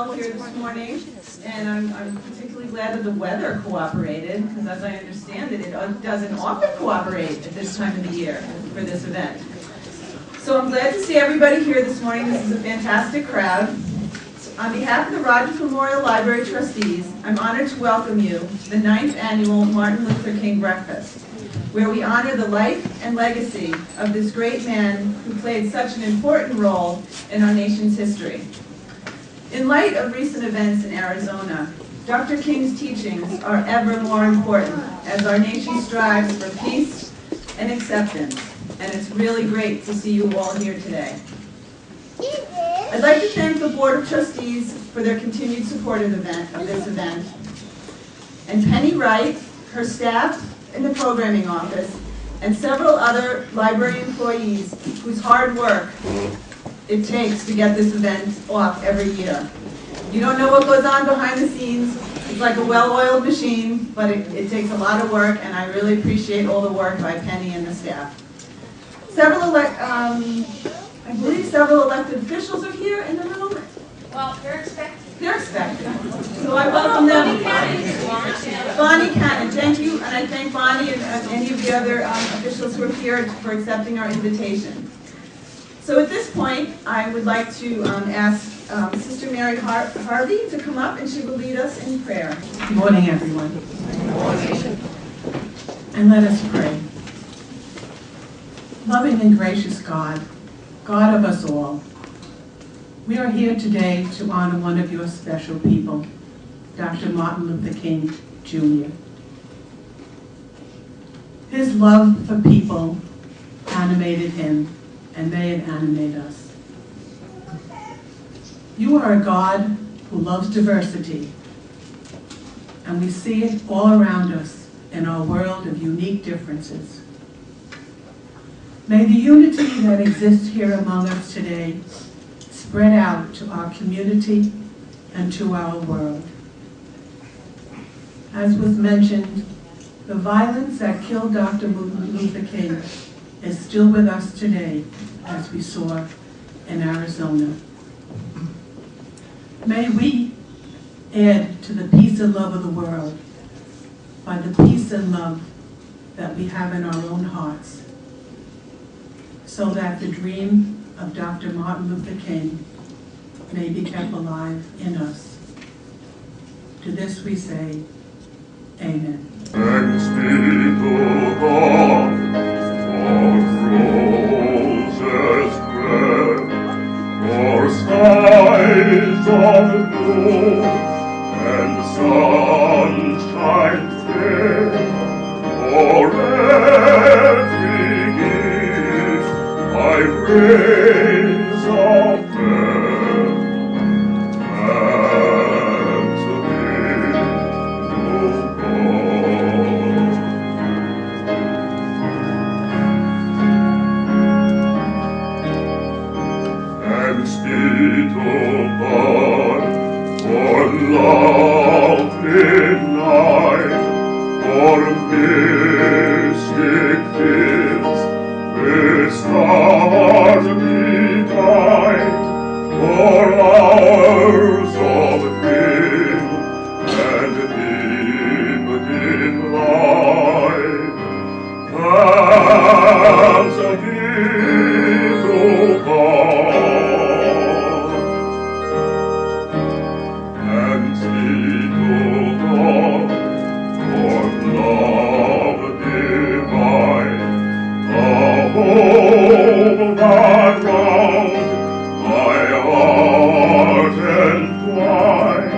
all here this morning, and I'm particularly glad that the weather cooperated, because as I understand it, it doesn't often cooperate at this time of the year for this event. So I'm glad to see everybody here this morning. This is a fantastic crowd. On behalf of the Rogers Memorial Library trustees, I'm honored to welcome you to the 9th annual Martin Luther King Breakfast, where we honor the life and legacy of this great man who played such an important role in our nation's history. In light of recent events in Arizona, Dr. King's teachings are ever more important as our nation strives for peace and acceptance, and it's really great to see you all here today. I'd like to thank the Board of Trustees for their continued support of this event, and Penny Wright, her staff in the programming office, and several other library employees whose hard work it takes to get this event off every year. You don't know what goes on behind the scenes. It's like a well-oiled machine, but it takes a lot of work, and I really appreciate all the work by Penny and the staff. I believe several elected officials are here in the room. Well, they're expected. They're expected. So I welcome them. Bonnie Cannon, thank you, and I thank Bonnie and any of the other officials who are here for accepting our invitation. So at this point, I would like to ask Sister Mary Harvey to come up, and she will lead us in prayer. Good morning, everyone. Good morning. And let us pray. Loving and gracious God, God of us all, we are here today to honor one of your special people, Dr. Martin Luther King, Jr. His love for people animated him, and may it animate us. You are a God who loves diversity, and we see it all around us in our world of unique differences. May the unity that exists here among us today spread out to our community and to our world. As was mentioned, the violence that killed Dr. Luther King is still with us today, as we saw in Arizona. May we add to the peace and love of the world by the peace and love that we have in our own hearts, so that the dream of Dr. Martin Luther King may be kept alive in us. To this we say, Amen. Thanks be to God for roses red, for skies of blue, and sunshine fair, for every gift I praise of them, and to thee, O God. Thanks be to God for lovely night, for mystic fields with stars bedight, for hours of green and dimmed in light. Thanks be to God. Thanks be to God for love divine, the hope that round my heart entwine,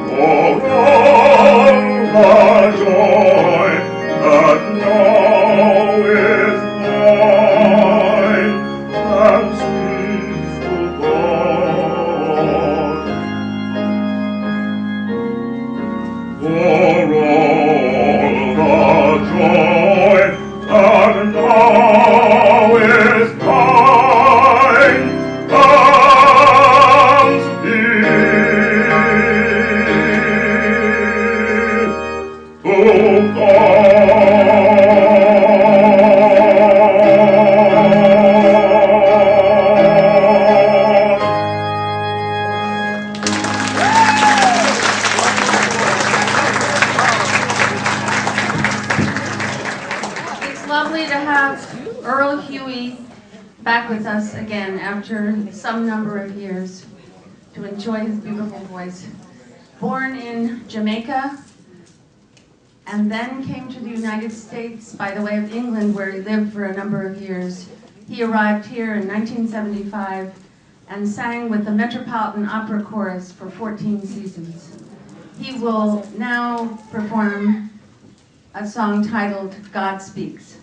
for all the joy that now is mine. Thanks be to God for all the joy that now is mine. Thanks be to God. lovely to have Earl Huey back with us again after some number of years to enjoy his beautiful voice. Born in Jamaica and then came to the United States by the way of England, where he lived for a number of years. He arrived here in 1975 and sang with the Metropolitan Opera Chorus for 14 seasons. He will now perform a song titled God Speaks.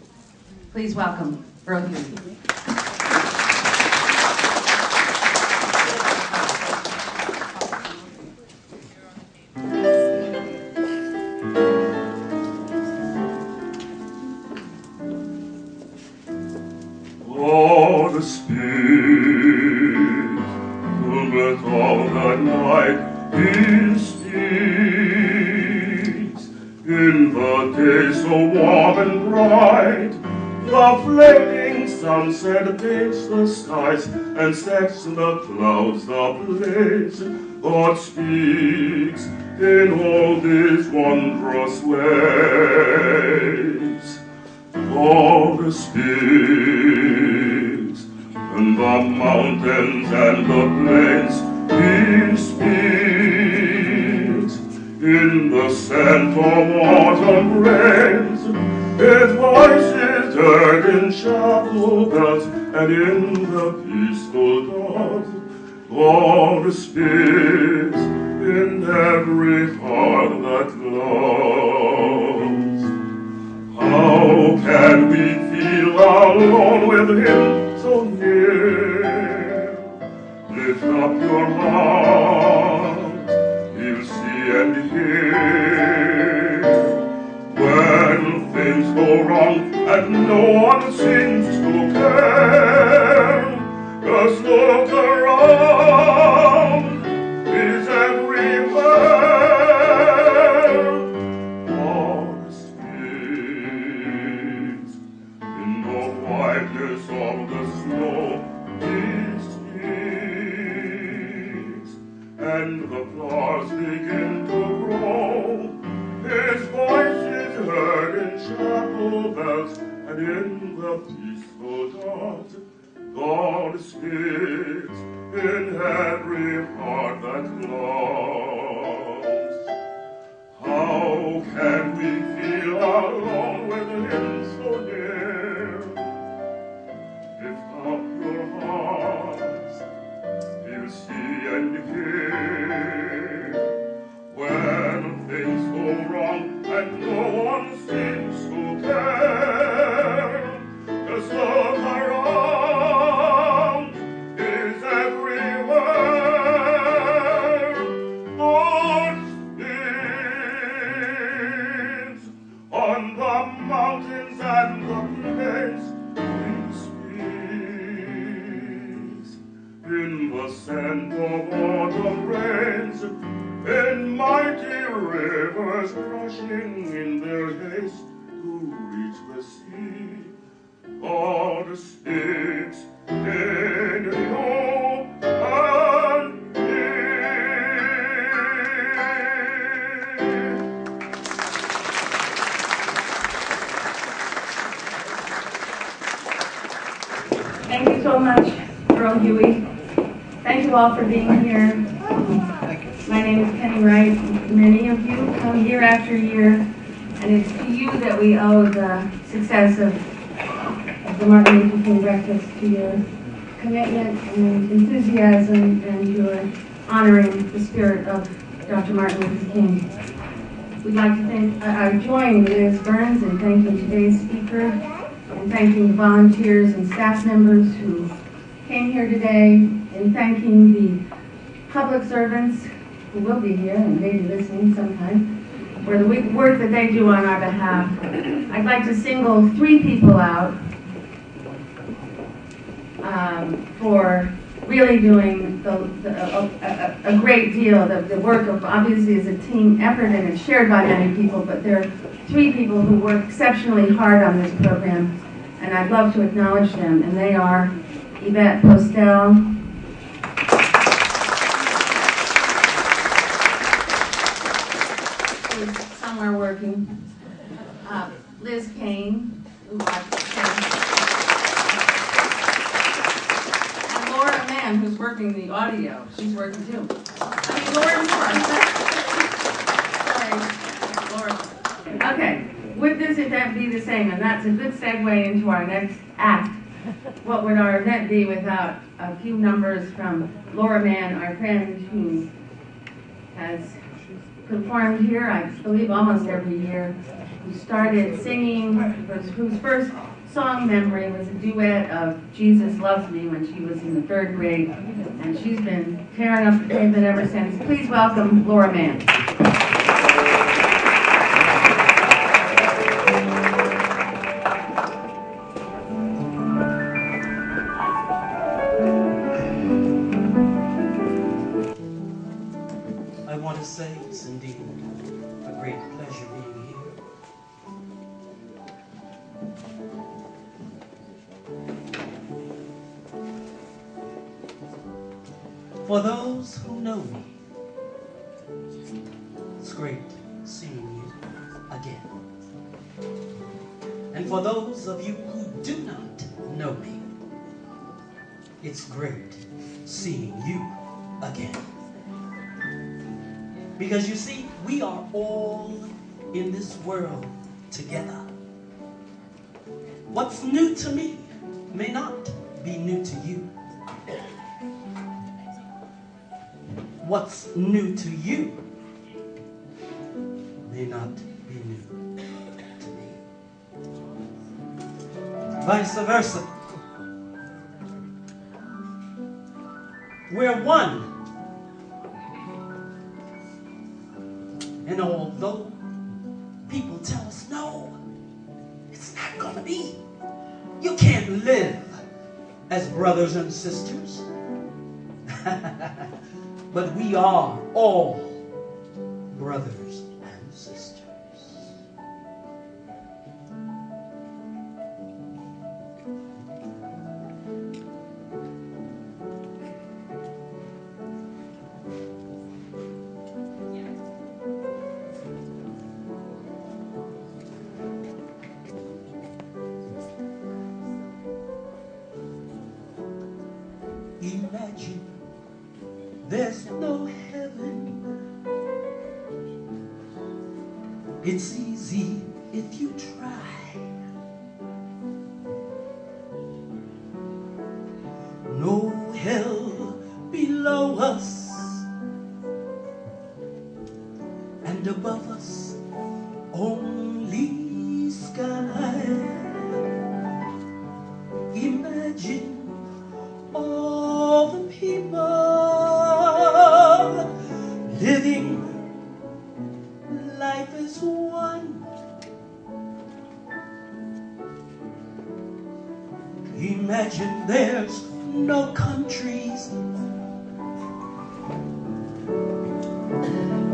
Please welcome Earl Huey. God speaks, but all the night He speaks. In the day so warm and bright, the flaming sunset paints the skies and sets the clouds ablaze. God speaks in all these wondrous ways. God speaks in the mountains and the plains. He speaks in the scent of autumn rains. His voice is heard in chapel bells and in the peaceful dawn. God speaks in every heart that loves. How can we feel alone with Him so near? Lift up your heart, He'll see and hear. When things go wrong and no one seems to care, just look around, He's everywhere. God speaks in the whiteness of the snow. He speaks, and the flowers begin to grow. His voice is heard in chapel bells and in the peaceful dawn. God speaks in every heart that loves. How can we feel alone with Him so near? Lift up your hearts, He'll see and hear. When things go wrong and no one seems to care, just look around, He's everywhere. God speaks on the mountains and the plains. He speaks in the scent of autumn rains, in mighty rivers rushing in their haste to reach the sea. God speaks in you and me. Thank you so much, Earl Huey. Thank you all for being here. My name is Penny Wright. Many of you come year after year, and it's to you that we owe the success of the Martin Luther King breakfast, to your commitment and enthusiasm and your honoring the spirit of Dr. Martin Luther King. We'd like to thank, I join Liz Burns in thanking today's speaker and thanking the volunteers and staff members who came here today, and thanking the public servants who will be here and maybe listening sometime for the work that they do on our behalf. I'd like to single 3 people out for really doing a great deal. The work of obviously is a team effort and it's shared by many people, but there are 3 people who work exceptionally hard on this program, and I'd love to acknowledge them, and they are Yvette Postel, who's somewhere working, Liz Kane, Ooh, and Laura Mann, who's working the audio. She's working too. I mean, Laura Moore. Sorry, Laura. Okay, would this event be the same? And that's a good segue into our next act. What would our event be without a few numbers from Laura Mann, our friend who has performed here, I believe, almost every year, who started singing, whose first song memory was a duet of Jesus Loves Me when she was in the 3rd grade, and she's been tearing up the pavement ever since. Please welcome Laura Mann. I want to say it's indeed a great pleasure being here. For those who know me, it's great seeing you again. And for those of you who do not know me, it's great seeing you again. Because you see, we are all in this world together. What's new to me may not be new to you. What's new to you may not be new to me. Vice versa. We're one. And although people tell us, no, it's not gonna be. You can't live as brothers and sisters. But we are all brothers and sisters. Imagine there's no heaven. It's easy if you try. No hell below us, and above us only sky. Imagine all the people living life as one. Imagine there's no countries.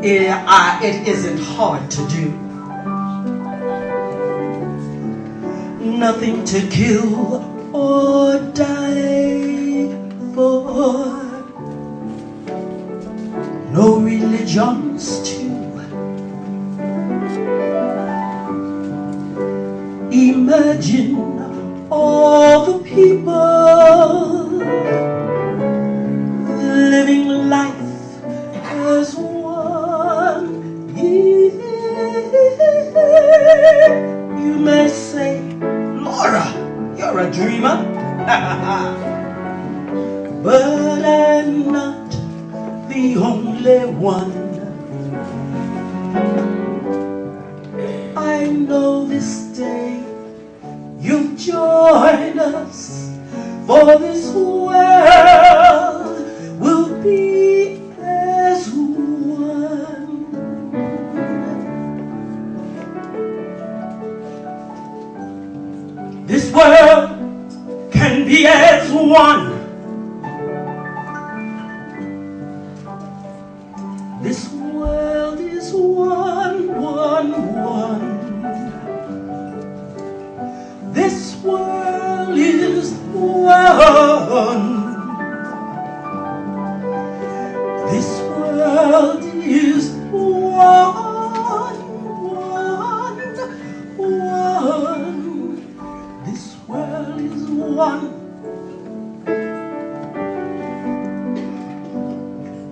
It isn't hard to do. Nothing to kill or die for. No religions too. Imagine all the people living life as one. You may say, Laura, you're a dreamer. But I'm not the only one. I know this day you've joined us, for this world will be as one. This world can be as one. This world is one, one, one. This world is one. This world is one, one, one. one.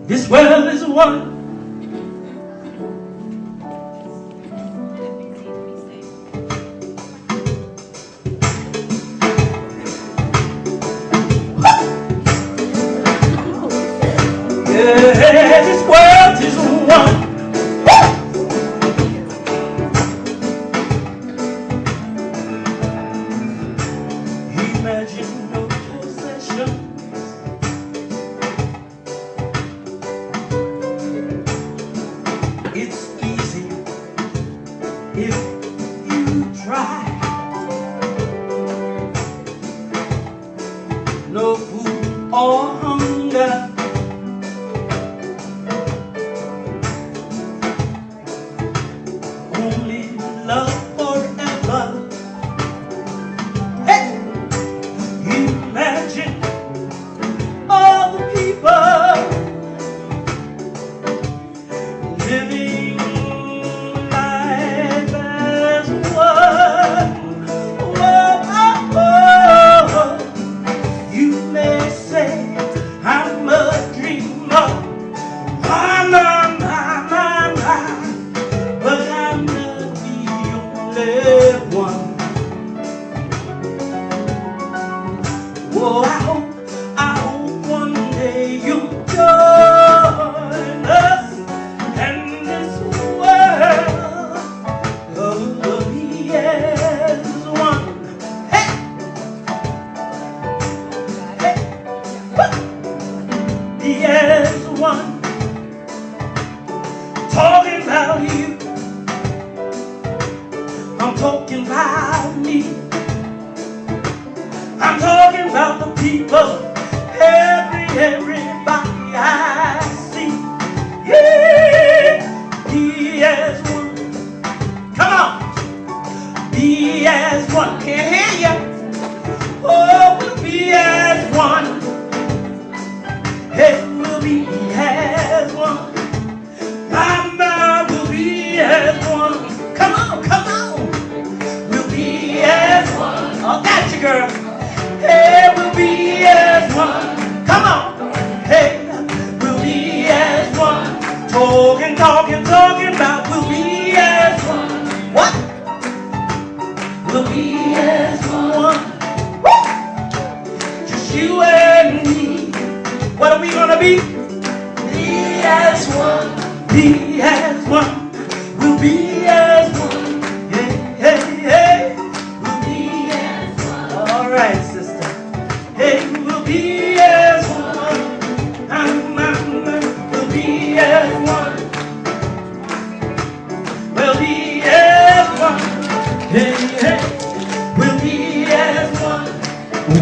This world is one. Yeah, this world is one. Imagine no possession. It's easy if you try. No food or hunger. Only love forever. Hey! Imagine all the people living life as one. Oh, oh, oh. You may say I'm a dreamer. My, but I'm not the only one. Oh, I hope one day you'll join us and this world will be as one. Hey! Hey! Be as one. Talking about you, I'm talking about me. I'm talking about the people, everybody I see. Yeah, be as one. Come on, be as one. Can't hear ya. Oh, we'll be as one. Hey, we'll be as one. Mama will be as one. Come on, come on. We'll be as one. Oh, got you, girl. Hey, we'll be as one. Come on. Hey, we'll be as one. Talking, talking, talking about we'll be as one. What? We'll be as one. Woo! Just you and me. What are we gonna be? Be as one. Be as one. We'll be as one. Hey, hey, hey. We'll be as one. All right, sister. Hey, we'll be as one. We'll be as one. We'll be as one. Hey, hey. We'll be as one.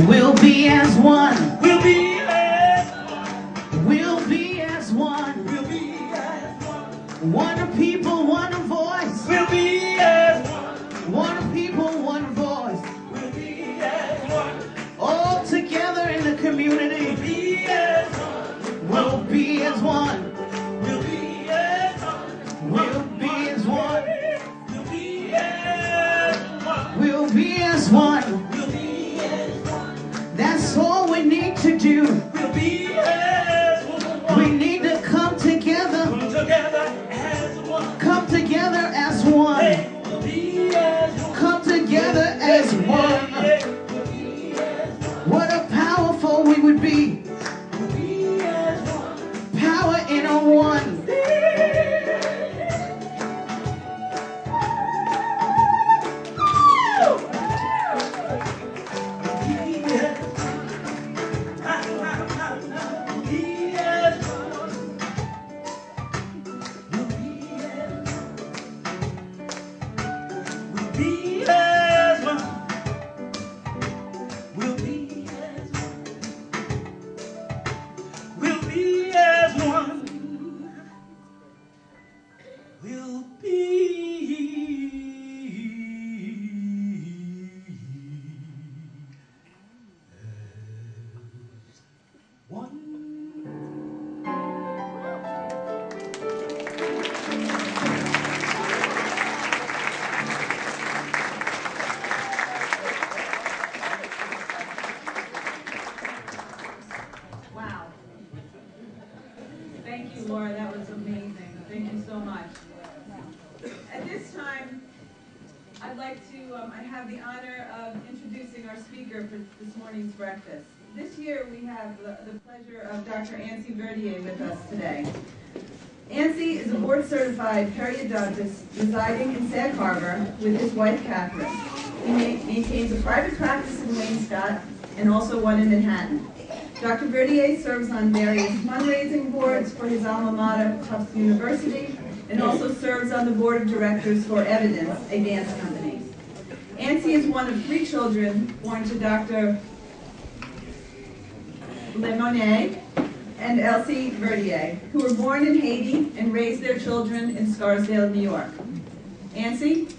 We'll be as one. We'll be as one. We'll be as one. We'll be as one. One people, one voice. We'll be as one. One people, one voice. We'll be as one. All together in the community. We'll be as one. We'll be as one. We'll be as one. We'll be as one. We'll be as one. We'll be as one. We'll be as one. That's honor of introducing our speaker for this morning's breakfast. This year we have the pleasure of Dr. Ancy Verdier with us today. Ancy is a board-certified periodontist residing in Sag Harbor with his wife, Catherine. He maintains a private practice in Waynescott and also one in Manhattan. Dr. Verdier serves on various fundraising boards for his alma mater, Tufts University, and also serves on the board of directors for Evidence, a dance company. Ancy is one of 3 children born to Dr. Lemonet and Elsie Verdier, who were born in Haiti and raised their children in Scarsdale, New York. Ancy,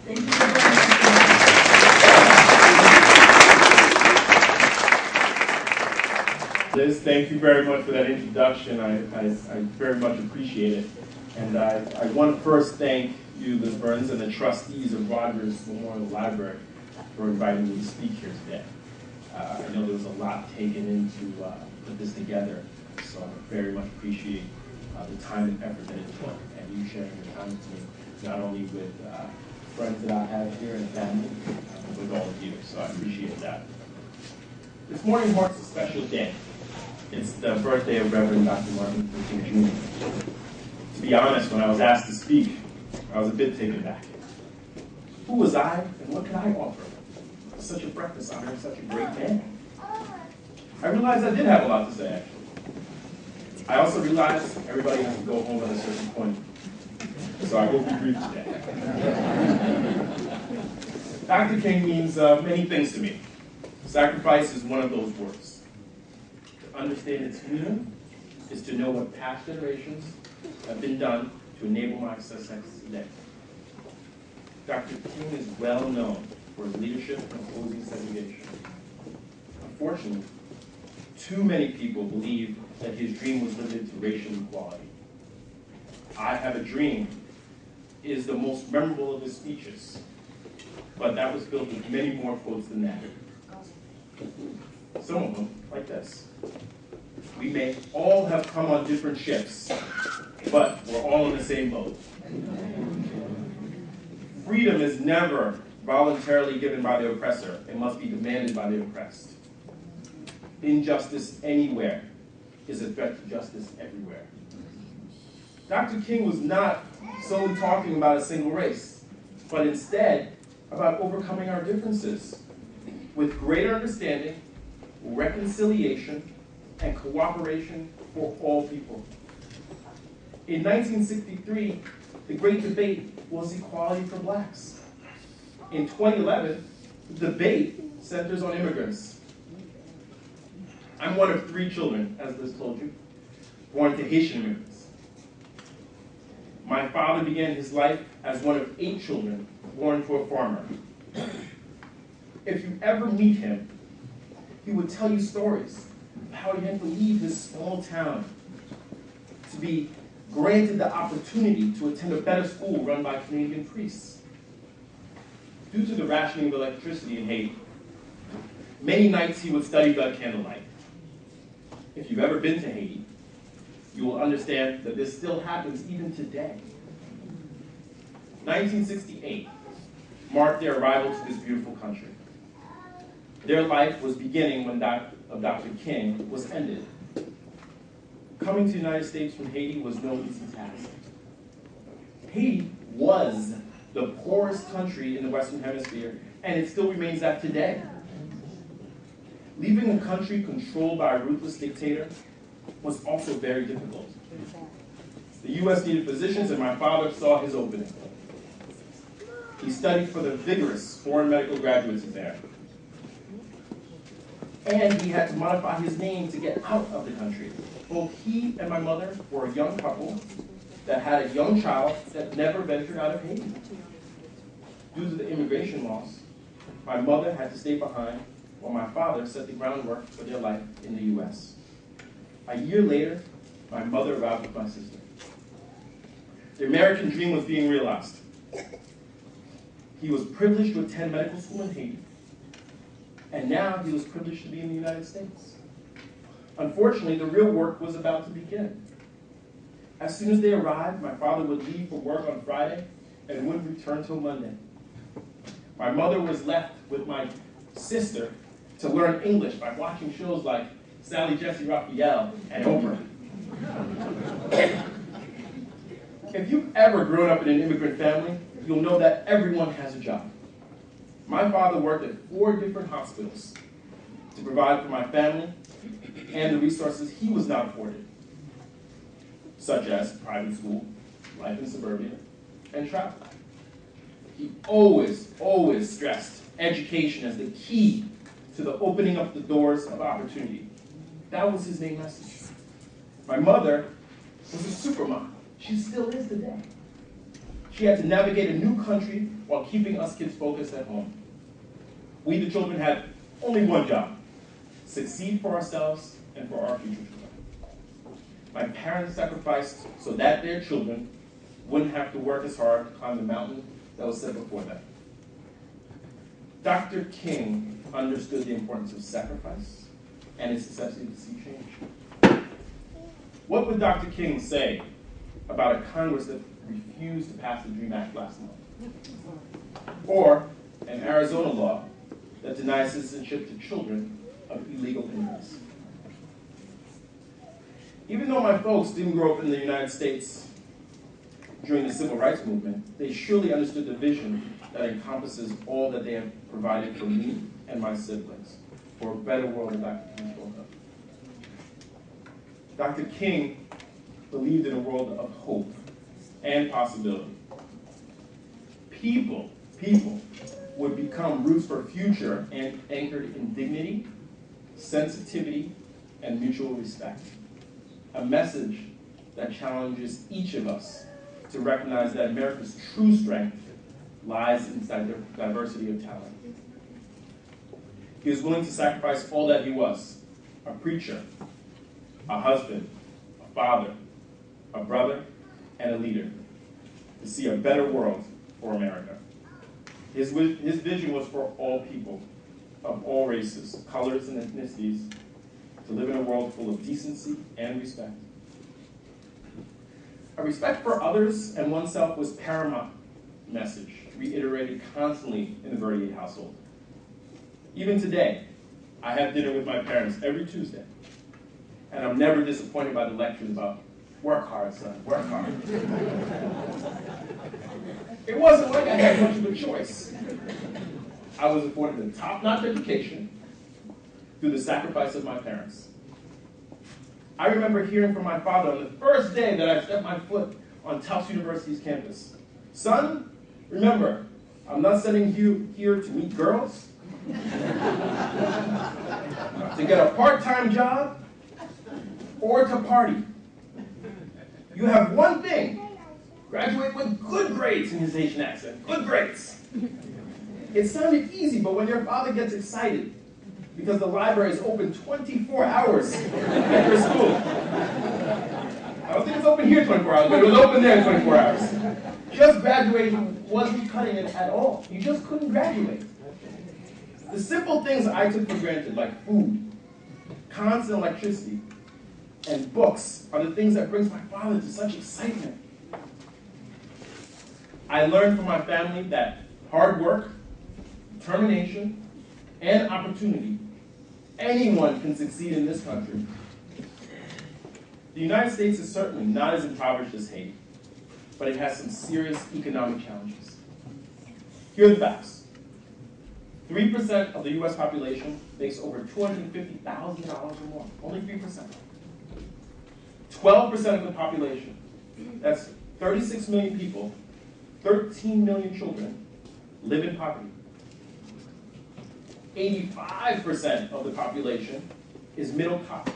thank you for joining us today. Liz, thank you very much for that introduction. I very much appreciate it. And I want to first thank you, Liz Burns, and the trustees of Rogers Memorial Library for inviting me to speak here today. I know there was a lot taken into put this together, so I very much appreciate the time and effort that it took, and you sharing your time with me, not only with friends that I have here and family, but with all of you, so I appreciate that. This morning marks a special day. It's the birthday of Reverend Dr. Martin Luther King Jr. To be honest, when I was asked to speak, I was a bit taken back. Who was I, and what could I offer? Such a breakfast honoring such a great man. I realized I did have a lot to say, actually. I also realized everybody has to go home at a certain point, so I will be brief today. Dr. King means many things to me. Sacrifice is one of those words. To understand its meaning is to know what past generations have been done to enable my success today. Dr. King is well known for his leadership in opposing segregation. Unfortunately, too many people believe that his dream was limited to racial equality. I Have a Dream is the most memorable of his speeches, but that was filled with many more quotes than that. Some of them, like this. We may all have come on different ships, but we're all in the same boat. Freedom is never voluntarily given by the oppressor. It must be demanded by the oppressed. Injustice anywhere is a threat to justice everywhere. Dr. King was not solely talking about a single race, but instead about overcoming our differences with greater understanding, reconciliation, and cooperation for all people. In 1963, the great debate was equality for blacks. In 2011, the debate centers on immigrants. I'm one of 3 children, as Liz told you, born to Haitian immigrants. My father began his life as one of 8 children, born to a farmer. If you ever meet him, he would tell you stories of how he had to leave his small town to be granted the opportunity to attend a better school run by Canadian priests. Due to the rationing of electricity in Haiti, many nights he would study by candlelight. If you've ever been to Haiti, you will understand that this still happens even today. 1968 marked their arrival to this beautiful country. Their life was beginning when Dr. King was ended. Coming to the United States from Haiti was no easy task. Haiti was the poorest country in the Western Hemisphere, and it still remains that today. Leaving a country controlled by a ruthless dictator was also very difficult. The U.S. needed physicians, and my father saw his opening. He studied for the vigorous foreign medical graduates there. And he had to modify his name to get out of the country. Both he and my mother were a young couple that had a young child that never ventured out of Haiti. Due to the immigration laws, my mother had to stay behind while my father set the groundwork for their life in the U.S. A year later, my mother arrived with my sister. The American dream was being realized. He was privileged to attend medical school in Haiti, and now he was privileged to be in the United States. Unfortunately, the real work was about to begin. As soon as they arrived, my father would leave for work on Friday and wouldn't return till Monday. My mother was left with my sister to learn English by watching shows like Sally Jesse Raphael and Oprah. If you've ever grown up in an immigrant family, you'll know that everyone has a job. My father worked at 4 different hospitals to provide for my family and the resources he was not afforded, such as private school, life in suburbia, and travel. He always stressed education as the key to the opening up the doors of opportunity. That was his main message. My mother was a supermom. She still is today. She had to navigate a new country while keeping us kids focused at home. We, the children, had only one job: succeed for ourselves and for our future children. My parents sacrificed so that their children wouldn't have to work as hard to climb the mountain that was set before them. Dr. King understood the importance of sacrifice and its necessity to see change. What would Dr. King say about a Congress that refused to pass the DREAM Act last month? Or an Arizona law that denies citizenship to children of illegal immigrants? Even though my folks didn't grow up in the United States during the Civil Rights Movement, they surely understood the vision that encompasses all that they have provided for me and my siblings for a better world than Dr. King spoke of. Dr. King believed in a world of hope and possibility. People would become roots for future and anchored in dignity, sensitivity, and mutual respect. A message that challenges each of us to recognize that America's true strength lies inside the diversity of talent. He was willing to sacrifice all that he was: a preacher, a husband, a father, a brother, and a leader, to see a better world for America. His vision was for all people, of all races, colors, and ethnicities, to live in a world full of decency and respect. A respect for others and oneself was paramount message, reiterated constantly in the Verdier household. Even today, I have dinner with my parents every Tuesday, and I'm never disappointed by the lectures about work hard, son, work hard. It wasn't like I had much of a choice. I was afforded a top-notch education through the sacrifice of my parents. I remember hearing from my father on the first day that I stepped my foot on Tufts University's campus: "Son, remember, I'm not sending you here to meet girls, to get a part-time job, or to party. You have one thing: graduate with good grades," in his Haitian accent, good grades. It sounded easy, but when your father gets excited because the library is open 24 hours at your school. I don't think it's open here 24 hours, but it was open there 24 hours. Just graduating wasn't cutting it at all. You just couldn't graduate. The simple things I took for granted, like food, constant electricity, and books, are the things that brings my father to such excitement. I learned from my family that hard work, determination, and opportunity, anyone can succeed in this country. The United States is certainly not as impoverished as Haiti, but it has some serious economic challenges. Here are the facts. 3% of the US population makes over $250,000 or more, only 3%. 12% of the population, that's 36 million people, 13 million children, live in poverty. 85% of the population is middle class,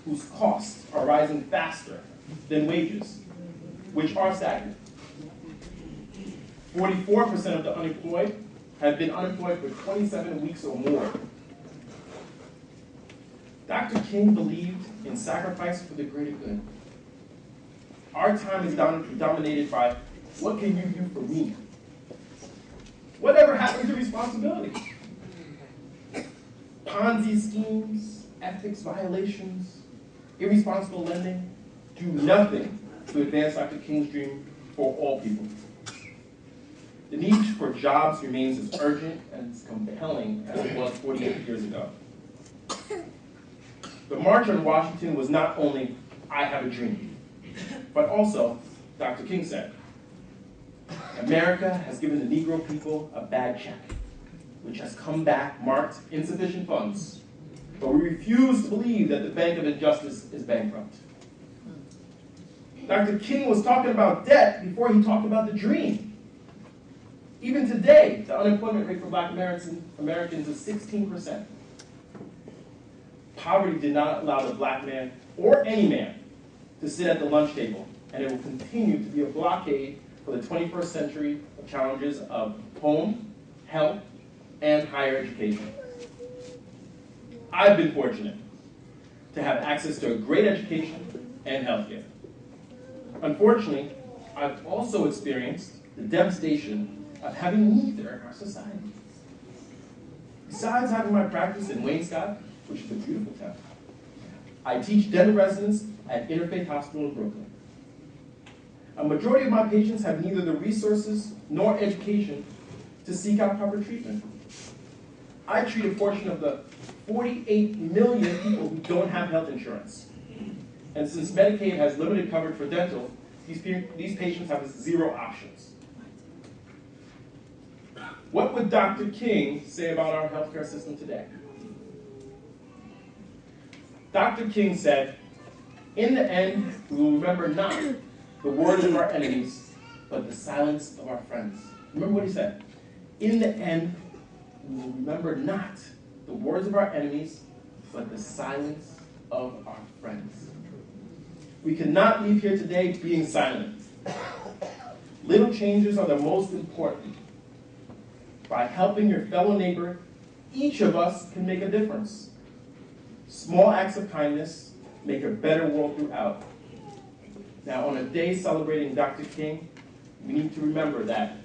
whose costs are rising faster than wages, which are stagnant. 44% of the unemployed have been unemployed for 27 weeks or more. Dr. King believed in sacrifice for the greater good. Our time is dominated by, what can you do for me? Whatever happened to responsibility? Ponzi schemes, ethics violations, irresponsible lending do nothing to advance Dr. King's dream for all people. The need for jobs remains as urgent and as compelling as it was 48 years ago. The March on Washington was not only, "I have a dream," but also, Dr. King said, "America has given the Negro people a bad check, which has come back marked insufficient funds, but we refuse to believe that the Bank of Injustice is bankrupt." Dr. King was talking about debt before he talked about the dream. Even today, the unemployment rate for Black Americans is 16%. Poverty did not allow the Black man, or any man, to sit at the lunch table, and it will continue to be a blockade for the 21st century of challenges of home, health, and higher education. I've been fortunate to have access to a great education and healthcare. Unfortunately, I've also experienced the devastation of having neither in our society. Besides having my practice in Wayne-Scott, which is a beautiful town, I teach dental residents at Interfaith Hospital in Brooklyn. A majority of my patients have neither the resources nor education to seek out proper treatment. I treat a portion of the 48 million people who don't have health insurance. And since Medicaid has limited coverage for dental, these patients have 0 options. What would Dr. King say about our healthcare system today? Dr. King said, "In the end, we will remember not the words of our enemies, but the silence of our friends." Remember what he said. In the end, we will remember not the words of our enemies, but the silence of our friends. We cannot leave here today being silent. Little changes are the most important. By helping your fellow neighbor, each of us can make a difference. Small acts of kindness make a better world throughout. Now, on a day celebrating Dr. King, we need to remember that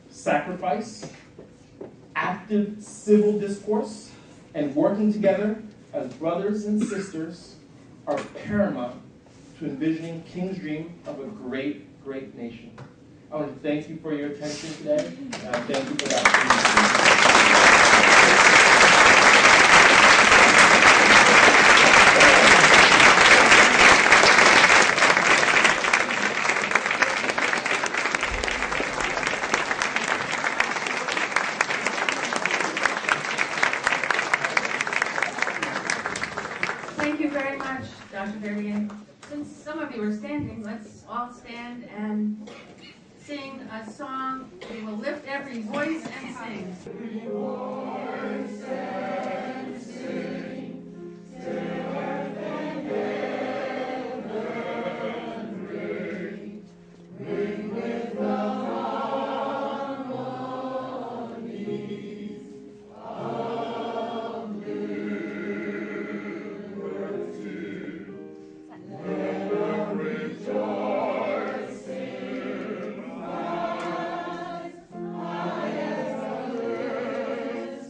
sacrifice, active civil discourse, and working together as brothers and sisters are paramount to envisioning King's dream of a great, great nation. I want to thank you for your attention today, and I thank you for that Thank you very much, Dr. Vivian. Since some of you are standing, let's all stand and sing a song. We will lift every voice and sing. Every voice and sing, till earth and heaven ring, ring with the harmonies of liberty. Let us rejoice in Christ, high as the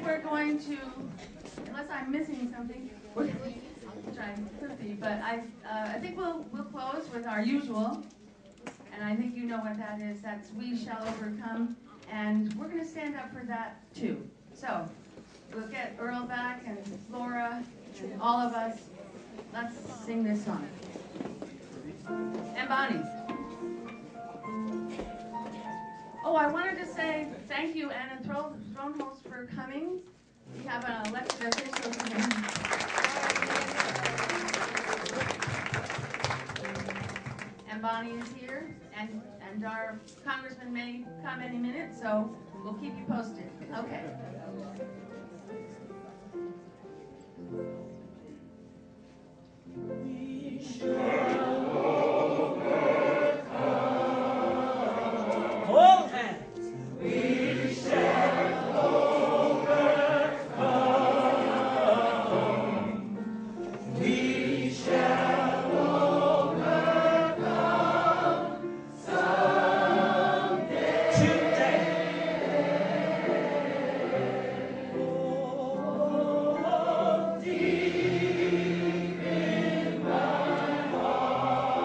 think we're going to, unless I'm missing something, which I could be, but I think we'll close with our usual, and I think you know what that is. That's "We Shall Overcome," and we're going to stand up for that too. So we'll get Earl back and Laura and all of us. Let's sing this song. And Bonnie. Oh, I wanted to say thank you, Anna Thronehost, for coming. We have an elected official today. And Bonnie is here, and our congressman may come any minute, so we'll keep you posted. Okay. We shall overcome. Hold hands. We shall overcome. We shall overcome someday. Today. Oh, deep in my heart,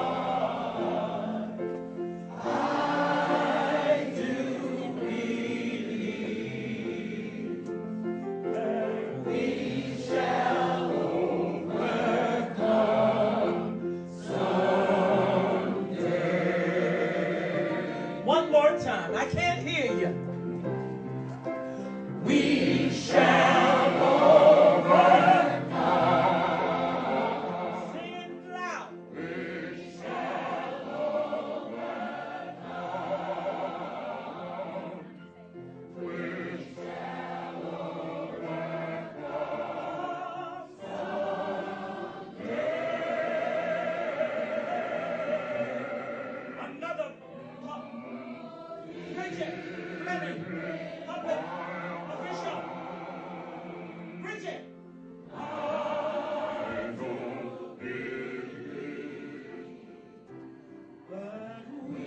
I do believe that we shall overcome someday. One more time. I can't hear you. We shall overcome. Sing it loud. We shall overcome. We shall overcome someday. Another Bridget, Fleming, public official. Bridget. I don't believe that we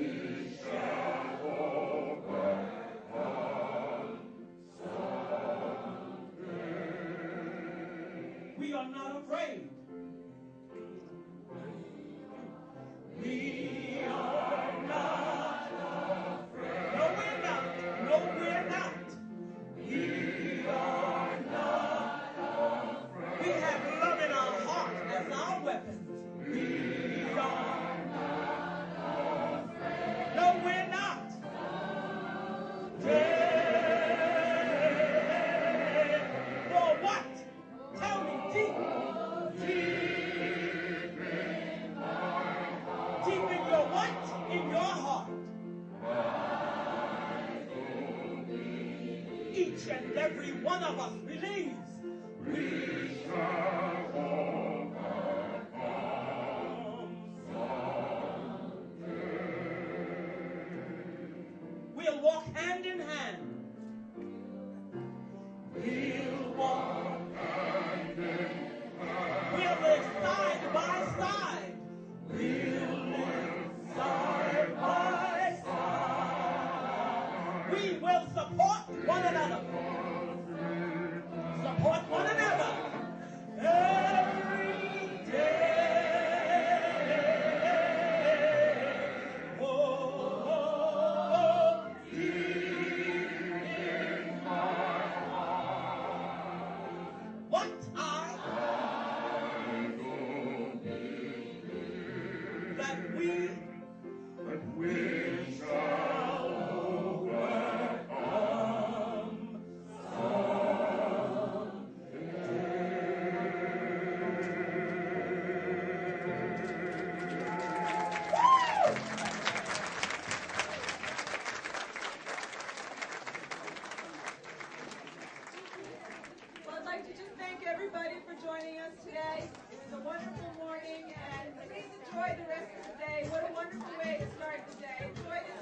shall overcome someday. We are not afraid. We are not afraid. No, we're not. No, we're not. We are not afraid. We have love in our heart as our weapon. We are not afraid. No, we're not. For what? Tell me, deep. Deep in my heart, Deep in your what? In your heart. Each and every one of us believes. we shall overcome someday. We'll walk hand in hand. We'll walk hand in hand. We'll live side by side. We'll live side by side. We will support one another. Support one another. Every day. Oh, Deep in my heart, what I don't believe that we that we shall overcome Well, I'd like to just thank everybody for joining us today. It was a wonderful morning, and please enjoy the rest of the day. What a wonderful way to start the day. Enjoy this